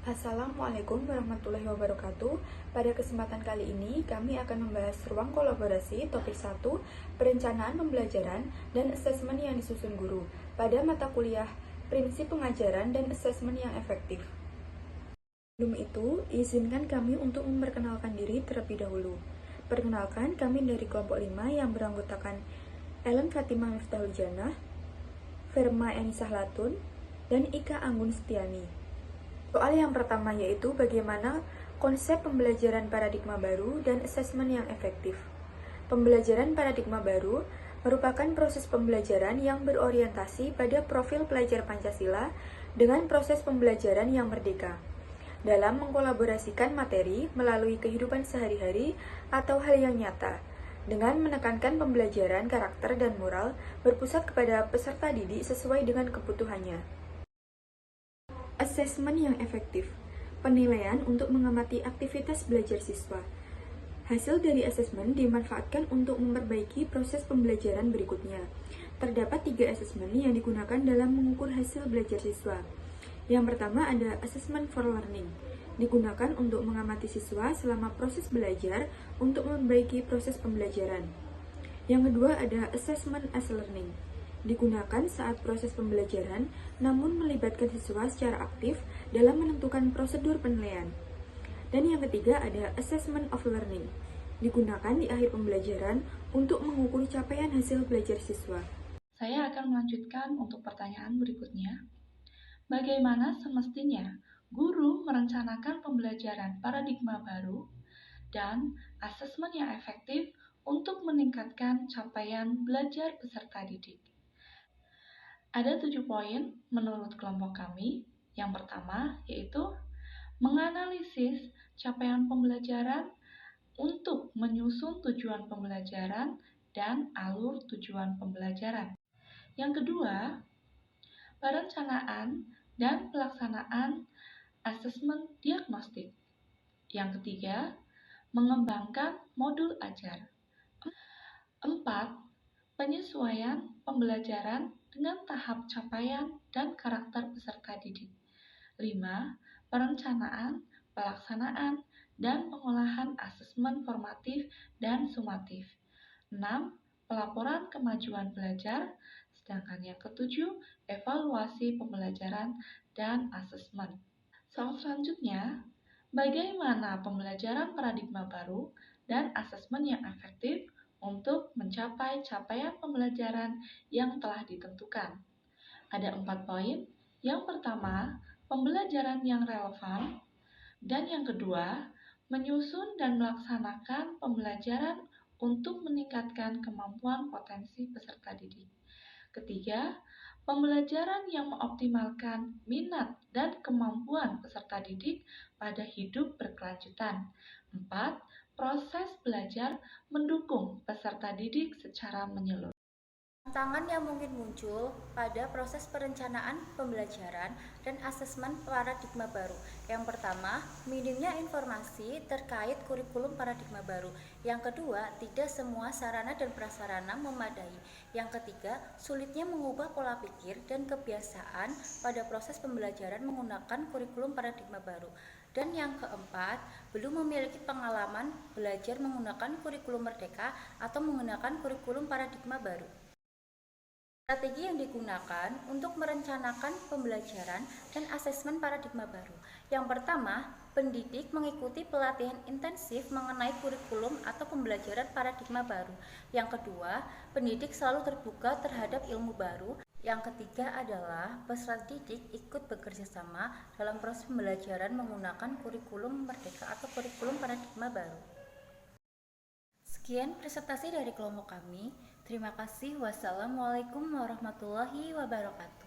Assalamualaikum warahmatullahi wabarakatuh. Pada kesempatan kali ini, kami akan membahas ruang kolaborasi topik 1, perencanaan pembelajaran dan asesmen yang disusun guru pada mata kuliah prinsip pengajaran dan asesmen yang efektif. Sebelum itu, izinkan kami untuk memperkenalkan diri terlebih dahulu. Perkenalkan, kami dari kelompok 5 yang beranggotakan Ellen Fatimah Miftahul Janah, Verma Enisah Latun, dan Ika Anggun Setiani. Soal yang pertama yaitu bagaimana konsep pembelajaran paradigma baru dan asesmen yang efektif. Pembelajaran paradigma baru merupakan proses pembelajaran yang berorientasi pada profil pelajar Pancasila dengan proses pembelajaran yang merdeka dalam mengkolaborasikan materi melalui kehidupan sehari-hari atau hal yang nyata, dengan menekankan pembelajaran karakter dan moral berpusat kepada peserta didik sesuai dengan kebutuhannya. Asesmen yang efektif, penilaian untuk mengamati aktivitas belajar siswa. Hasil dari asesmen dimanfaatkan untuk memperbaiki proses pembelajaran berikutnya. Terdapat 3 asesmen yang digunakan dalam mengukur hasil belajar siswa. Yang pertama ada assessment for learning, digunakan untuk mengamati siswa selama proses belajar untuk memperbaiki proses pembelajaran. Yang kedua ada assessment as learning, digunakan saat proses pembelajaran namun melibatkan siswa secara aktif dalam menentukan prosedur penilaian. Dan yang ketiga ada assessment of learning, digunakan di akhir pembelajaran untuk mengukur capaian hasil belajar siswa. Saya akan melanjutkan untuk pertanyaan berikutnya. Bagaimana semestinya guru merencanakan pembelajaran paradigma baru dan asesmen yang efektif untuk meningkatkan capaian belajar peserta didik? Ada 7 poin menurut kelompok kami. Yang pertama yaitu menganalisis capaian pembelajaran untuk menyusun tujuan pembelajaran dan alur tujuan pembelajaran. Yang kedua, perencanaan dan pelaksanaan asesmen diagnostik. Yang ketiga, mengembangkan modul ajar. 4. Penyesuaian pembelajaran dengan tahap capaian dan karakter peserta didik. 5. Perencanaan, pelaksanaan, dan pengolahan asesmen formatif dan sumatif. 6. Pelaporan kemajuan belajar. Sedangkan yang ketujuh, evaluasi pembelajaran dan asesmen. Soal selanjutnya, bagaimana pembelajaran paradigma baru dan asesmen yang efektif untuk mencapai capaian pembelajaran yang telah ditentukan? Ada 4 poin. Yang pertama, pembelajaran yang relevan. Dan yang kedua, menyusun dan melaksanakan pembelajaran untuk meningkatkan kemampuan potensi peserta didik. Ketiga, pembelajaran yang mengoptimalkan minat dan kemampuan peserta didik pada hidup berkelanjutan. 4. Proses belajar mendukung peserta didik secara menyeluruh. Tantangan yang mungkin muncul pada proses perencanaan pembelajaran dan asesmen paradigma baru. Yang pertama, minimnya informasi terkait kurikulum paradigma baru. Yang kedua, tidak semua sarana dan prasarana memadai. Yang ketiga, sulitnya mengubah pola pikir dan kebiasaan pada proses pembelajaran menggunakan kurikulum paradigma baru. Dan yang keempat, belum memiliki pengalaman belajar menggunakan kurikulum merdeka atau menggunakan kurikulum paradigma baru. Strategi yang digunakan untuk merencanakan pembelajaran dan asesmen paradigma baru. Yang pertama, pendidik mengikuti pelatihan intensif mengenai kurikulum atau pembelajaran paradigma baru. Yang kedua, pendidik selalu terbuka terhadap ilmu baru. Yang ketiga adalah peserta didik ikut bekerja sama dalam proses pembelajaran menggunakan kurikulum merdeka atau kurikulum paradigma baru. Sekian presentasi dari kelompok kami. Terima kasih. Wassalamualaikum warahmatullahi wabarakatuh.